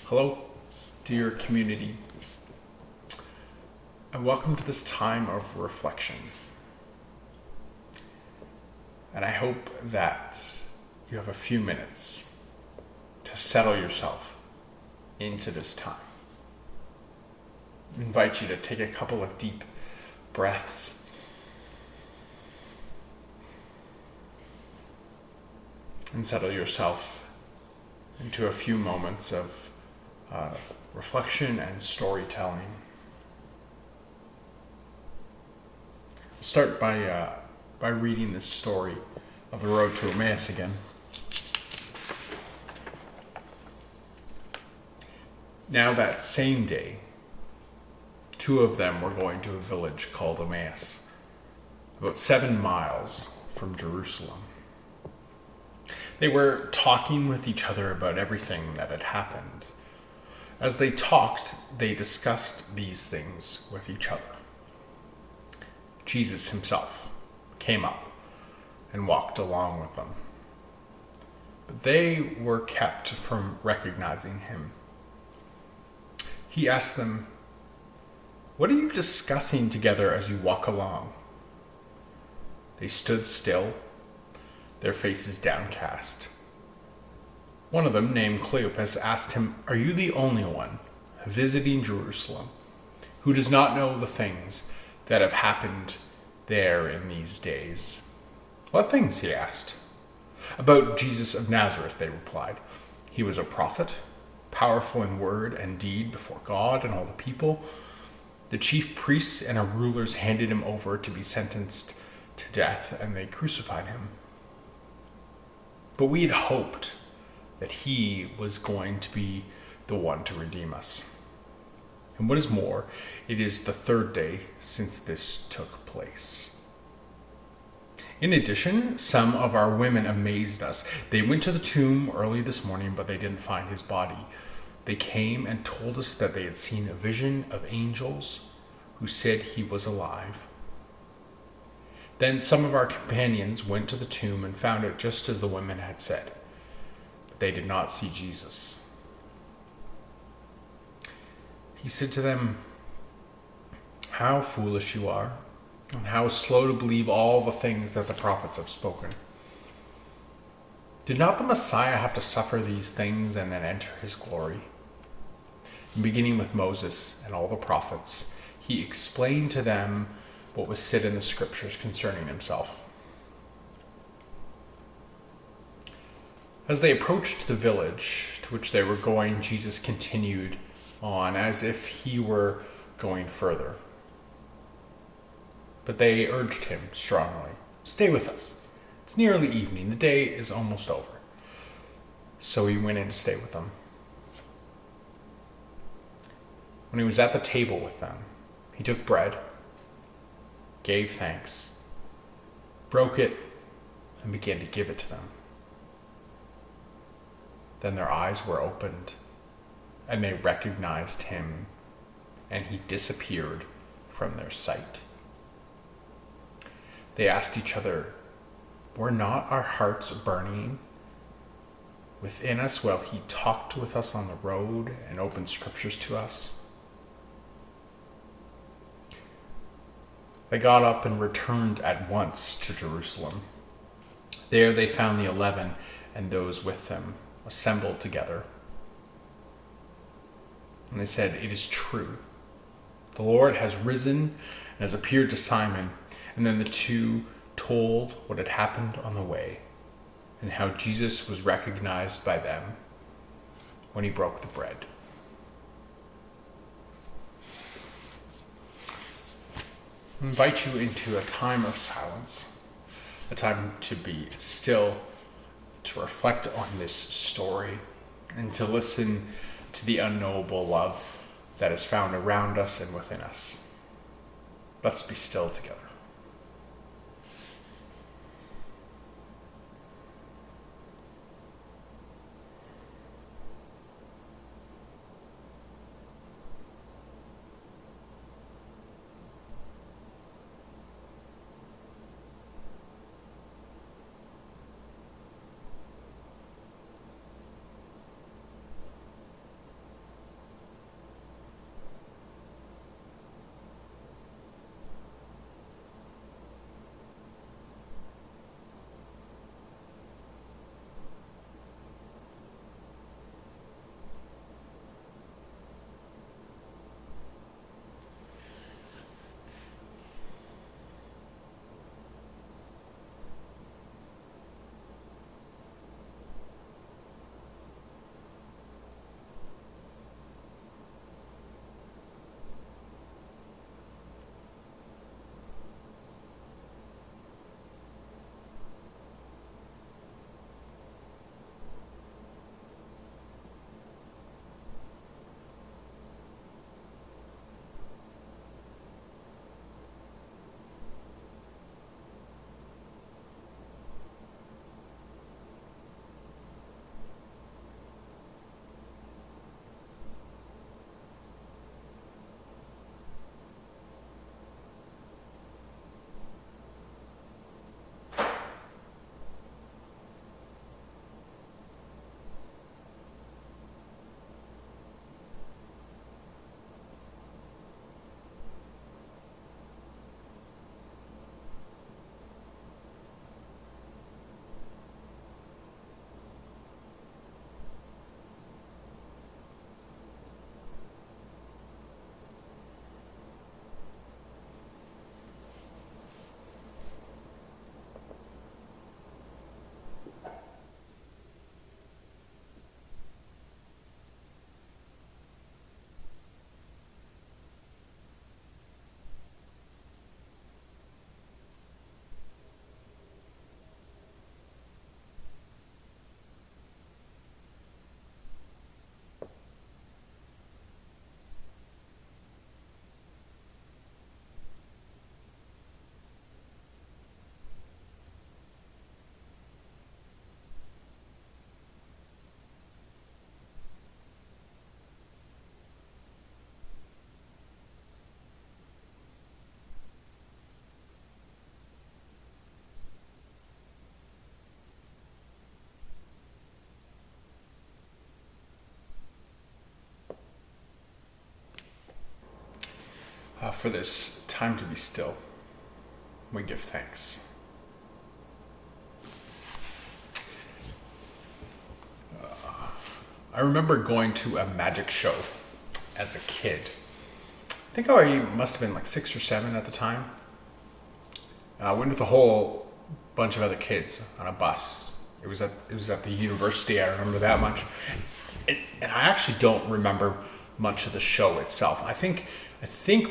Hello, dear community, and welcome to this time of reflection. And I hope that you have a few minutes to settle yourself into this time. I invite you to take a couple of deep breaths. And settle yourself into a few moments of reflection and storytelling. I'll start by reading the story of the road to Emmaus again. Now that same day, two of them were going to a village called Emmaus, about 7 miles from Jerusalem. They were talking with each other about everything that had happened. As they talked, they discussed these things with each other. Jesus himself came up and walked along with them, but they were kept from recognizing him. He asked them, "What are you discussing together as you walk along?" They stood still, their faces downcast. One of them, named Cleopas, asked him, "Are you the only one visiting Jerusalem who does not know the things that have happened there in these days?" "What things?" he asked. "About Jesus of Nazareth," they replied. "He was a prophet, powerful in word and deed before God and all the people. The chief priests and our rulers handed him over to be sentenced to death, and they crucified him. But we had hoped that he was going to be the one to redeem us. And what is more, it is the 3rd day since this took place." In addition, some of our women amazed us. They went to the tomb early this morning, but they didn't find his body. They came and told us that they had seen a vision of angels who said he was alive. Then some of our companions went to the tomb and found it just as the women had said. But they did not see Jesus. He said to them, "How foolish you are, and how slow to believe all the things that the prophets have spoken. Did not the Messiah have to suffer these things and then enter his glory?" And beginning with Moses and all the prophets, he explained to them what was said in the scriptures concerning himself. As they approached the village to which they were going, Jesus continued on as if he were going further. But they urged him strongly, "Stay with us. It's nearly evening. The day is almost over." So he went in to stay with them. When he was at the table with them, he took bread, gave thanks, broke it, and began to give it to them. Then their eyes were opened, and they recognized him, and he disappeared from their sight. They asked each other, "Were not our hearts burning within us while he talked with us on the road and opened scriptures to us?" They got up and returned at once to Jerusalem. There they found the 11 and those with them assembled together. And they said, "It is true. The Lord has risen and has appeared to Simon." And then the two told what had happened on the way and how Jesus was recognized by them when he broke the bread. I invite you into a time of silence, a time to be still, to reflect on this story, and to listen to the unknowable love that is found around us and within us. Let's be still together. for this time to be still. We give thanks. I remember going to a magic show as a kid. I think I must have been like 6 or 7 at the time. I went with a whole bunch of other kids on a bus. It was at the university. I remember that much, and I actually don't remember much of the show itself. I think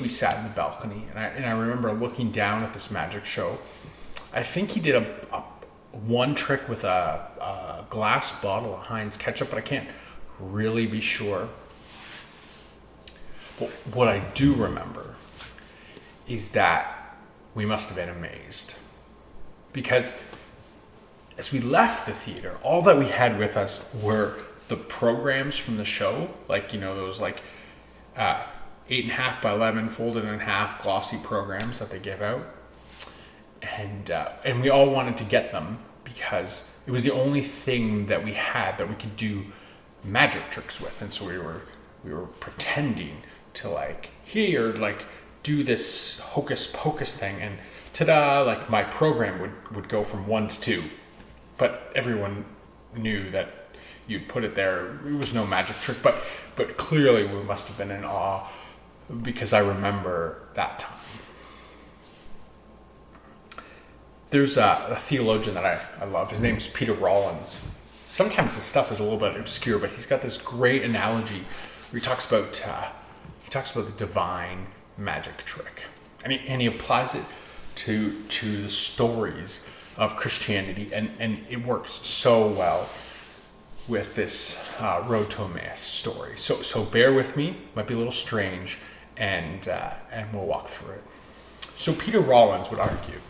we sat in the balcony, and I remember looking down at this magic show. I think he did a one trick with a glass bottle of Heinz ketchup, but I can't really be sure. But what I do remember is that we must have been amazed, because as we left the theater, all that we had with us were the programs from the show, like, those like 8.5 by 11 folded in half glossy programs that they give out, and we all wanted to get them because it was the only thing that we had that we could do magic tricks with. And so we were pretending to do this hocus pocus thing, and ta-da, like my program would go from 1 to 2, but everyone knew that you'd put it there. It was no magic trick, but clearly we must have been in awe, because I remember that time. There's a theologian that I love. His name is Peter Rollins. Sometimes his stuff is a little bit obscure, but he's got this great analogy where he talks about the divine magic trick, and he applies it to the stories of Christianity, and it works so well with this Road to Emmaus story. So bear with me. Might be a little strange, and we'll walk through it. So Peter Rollins would argue,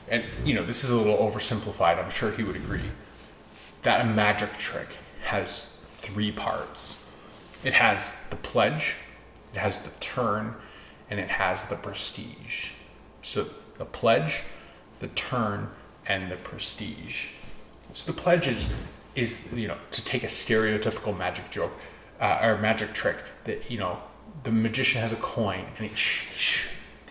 and this is a little oversimplified, I'm sure he would agree, that a magic trick has 3 parts. It has the pledge, it has the turn, and it has the prestige. So the pledge, the turn, and the prestige. So the pledge is to take a stereotypical magic joke or magic trick that the magician has a coin, and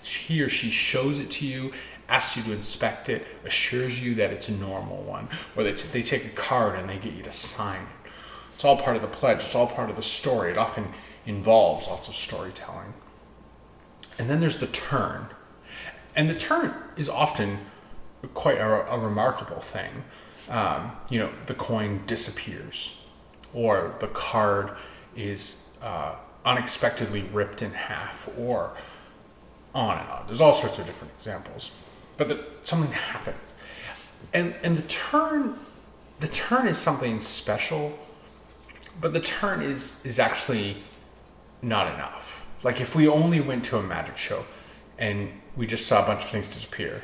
he or she shows it to you, asks you to inspect it, assures you that it's a normal one, or they take a card and they get you to sign it. It's all part of the pledge. It's all part of the story. It often involves lots of storytelling. And then there's the turn. And the turn is often quite a remarkable thing. The coin disappears, or the card is unexpectedly ripped in half, or on and on. There's all sorts of different examples, but something happens, and the turn is something special, but the turn is actually not enough. Like if we only went to a magic show and we just saw a bunch of things disappear,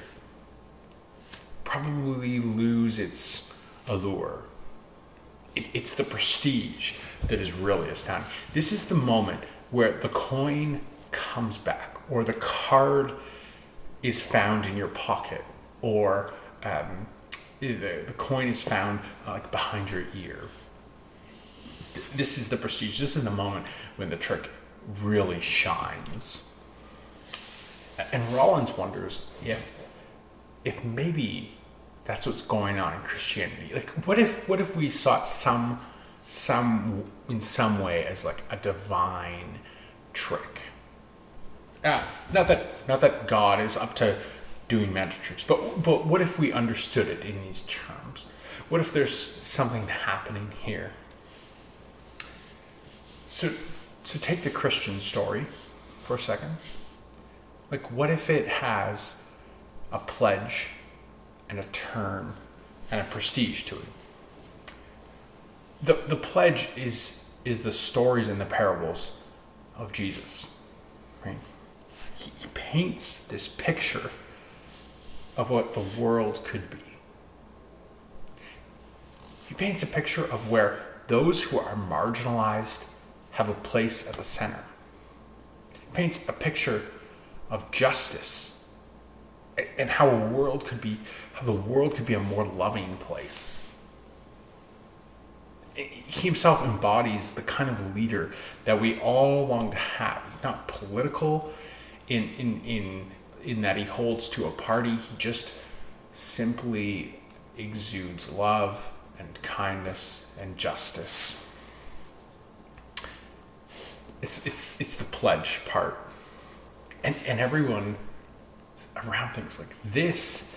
probably lose its allure. It's the prestige that is really astounding. This is the moment where the coin comes back, or the card is found in your pocket, or the coin is found behind your ear. This is the prestige. This is the moment when the trick really shines. And Rollins wonders if maybe that's what's going on in Christianity. Like, what if we saw it in some way as like a divine trick? Not that God is up to doing magic tricks, but what if we understood it in these terms? What if there's something happening here? So take the Christian story for a second. Like, what if it has a pledge and a turn and a prestige to it? The pledge is the stories and the parables of Jesus, right? He paints this picture of what the world could be. He paints a picture of where those who are marginalized have a place at the center. He paints a picture of justice and how the world could be a more loving place. He himself embodies the kind of leader that we all long to have. He's not political, in that he holds to a party. He just simply exudes love and kindness and justice. It's the pledge part. And everyone around thinks like, this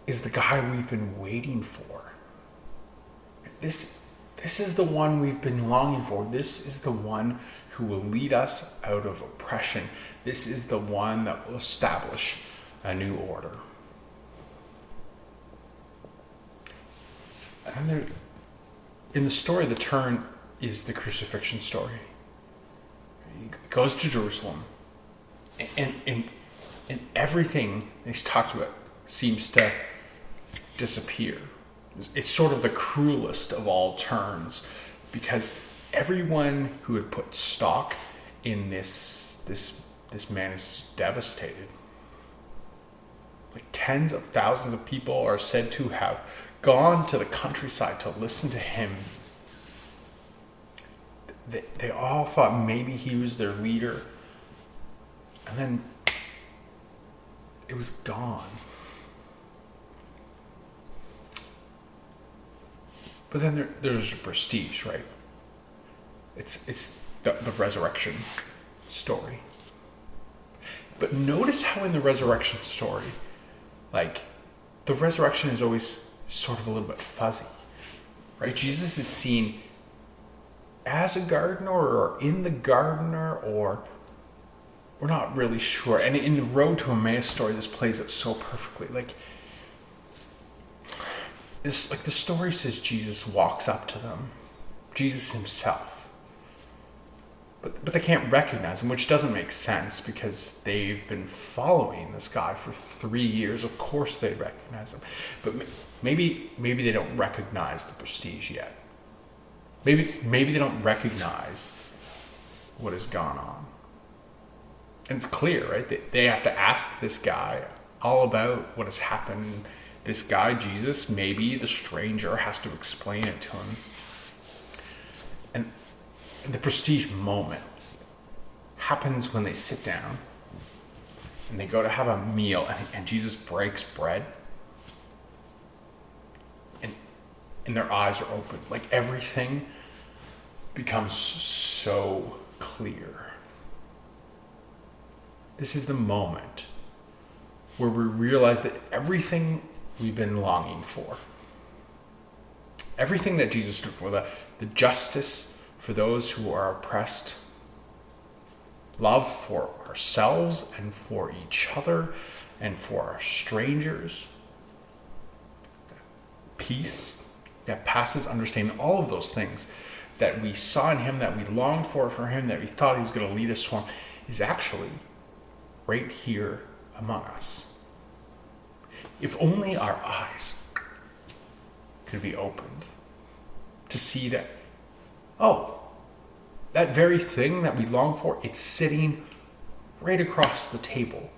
is the guy we've been waiting for. This is the one we've been longing for. This is the one who will lead us out of oppression. This is the one that will establish a new order. And then in the story, the turn is the crucifixion story. He goes to Jerusalem, and everything he's talked about seems to disappear. It's sort of the cruelest of all turns, because everyone who had put stock in this man is devastated. Like tens of thousands of people are said to have gone to the countryside to listen to him. They all thought maybe he was their leader, and then it was gone. But then there's prestige, right? It's the resurrection story. But notice how in the resurrection story, like, the resurrection is always sort of a little bit fuzzy, right? Jesus is seen as a gardener or in the gardener, or we're not really sure. And in the Road to Emmaus story, this plays out so perfectly. Like the story says Jesus walks up to them, Jesus himself. But they can't recognize him, which doesn't make sense because they've been following this guy for 3 years. Of course they recognize him. But maybe they don't recognize the prestige yet. Maybe they don't recognize what has gone on. And it's clear, right? They have to ask this guy all about what has happened. This guy, Jesus, maybe the stranger, has to explain it to him. And the prestige moment happens when they sit down and they go to have a meal, and Jesus breaks bread, and their eyes are open. Like everything becomes so clear. This is the moment where we realize that everything we've been longing for, everything that Jesus stood for, the justice for those who are oppressed, love for ourselves and for each other and for our strangers, peace that passes understanding, all of those things that we saw in him, that we longed for him, that we thought he was going to lead us for, is actually right here among us. If only our eyes could be opened to see that, oh, that very thing that we long for, it's sitting right across the table.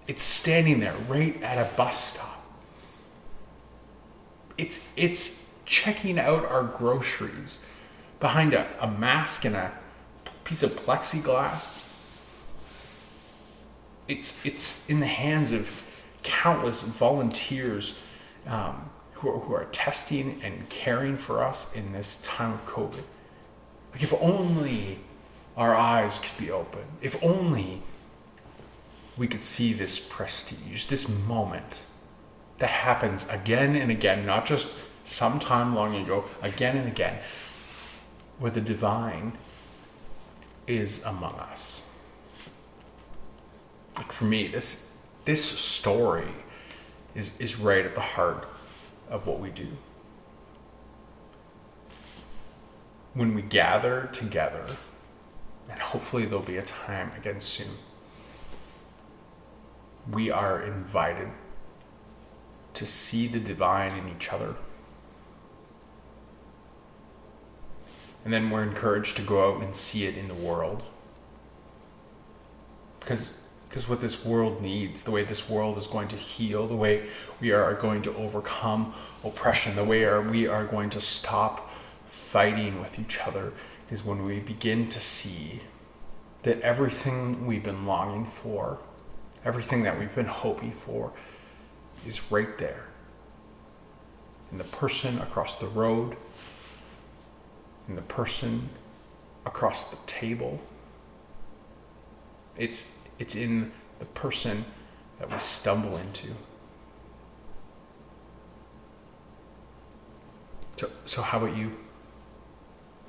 It's standing there right at a bus stop. It's checking out our groceries behind a mask and a piece of plexiglass. It's in the hands of countless volunteers who are testing and caring for us in this time of COVID. Like, if only our eyes could be open. If only we could see this prestige, this moment that happens again and again, not just sometime long ago, again and again, where the divine is among us. Like, for me, this story is right at the heart of what we do. When we gather together, and hopefully there'll be a time again soon, we are invited to see the divine in each other. And then we're encouraged to go out and see it in the world. Because what this world needs, the way this world is going to heal, the way we are going to overcome oppression, the way we are going to stop fighting with each other, is when we begin to see that everything we've been longing for, everything that we've been hoping for, is right there. In the person across the road, in the person across the table. It's in the person that we stumble into. So how about you?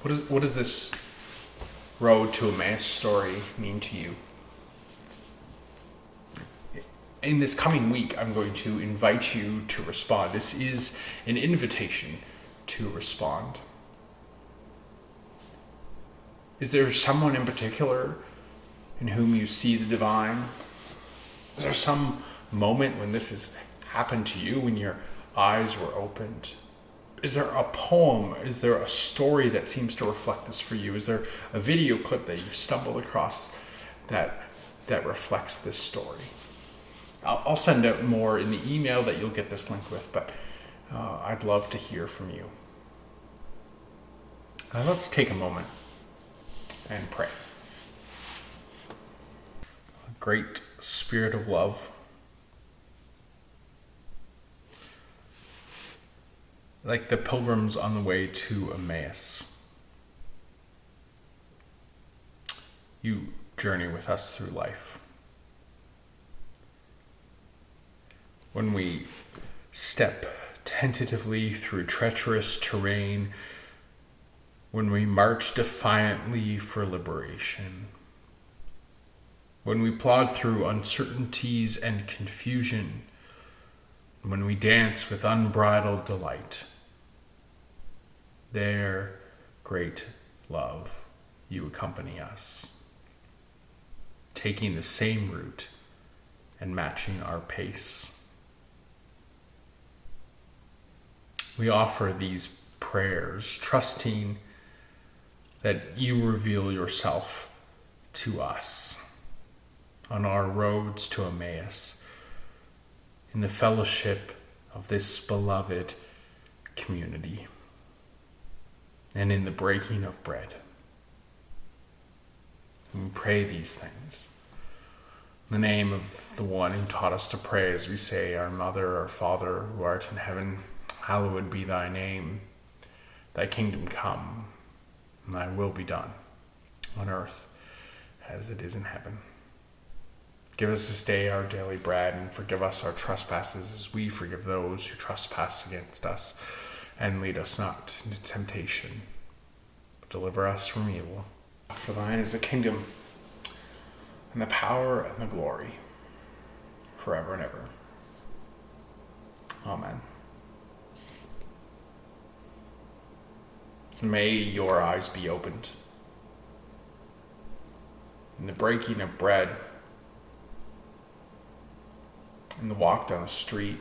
What does this road to Emmaus story mean to you? In this coming week, I'm going to invite you to respond. This is an invitation to respond. Is there someone in particular in whom you see the divine? Is there some moment when this has happened to you, when your eyes were opened? Is there a poem? Is there a story that seems to reflect this for you? Is there a video clip that you've stumbled across that reflects this story? I'll send out more in the email that you'll get this link with, but I'd love to hear from you. Let's take a moment and pray. Great Spirit of love, like the pilgrims on the way to Emmaus, you journey with us through life. When we step tentatively through treacherous terrain, when we march defiantly for liberation, when we plod through uncertainties and confusion, when we dance with unbridled delight, there, great love, you accompany us, taking the same route and matching our pace. We offer these prayers, trusting that you reveal yourself to us on our roads to Emmaus, in the fellowship of this beloved community, and in the breaking of bread. And we pray these things in the name of the one who taught us to pray, as we say, Our Mother, our Father, who art in heaven, hallowed be thy name. Thy kingdom come, and thy will be done, on earth as it is in heaven. Give us this day our daily bread, and forgive us our trespasses as we forgive those who trespass against us. And lead us not into temptation, but deliver us from evil. For thine is the kingdom, and the power, and the glory, forever and ever. Amen. May your eyes be opened in the breaking of bread, in the walk down the street,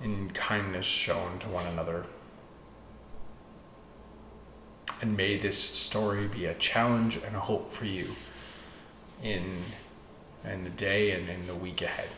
in kindness shown to one another. And may this story be a challenge and a hope for you in the day and in the week ahead.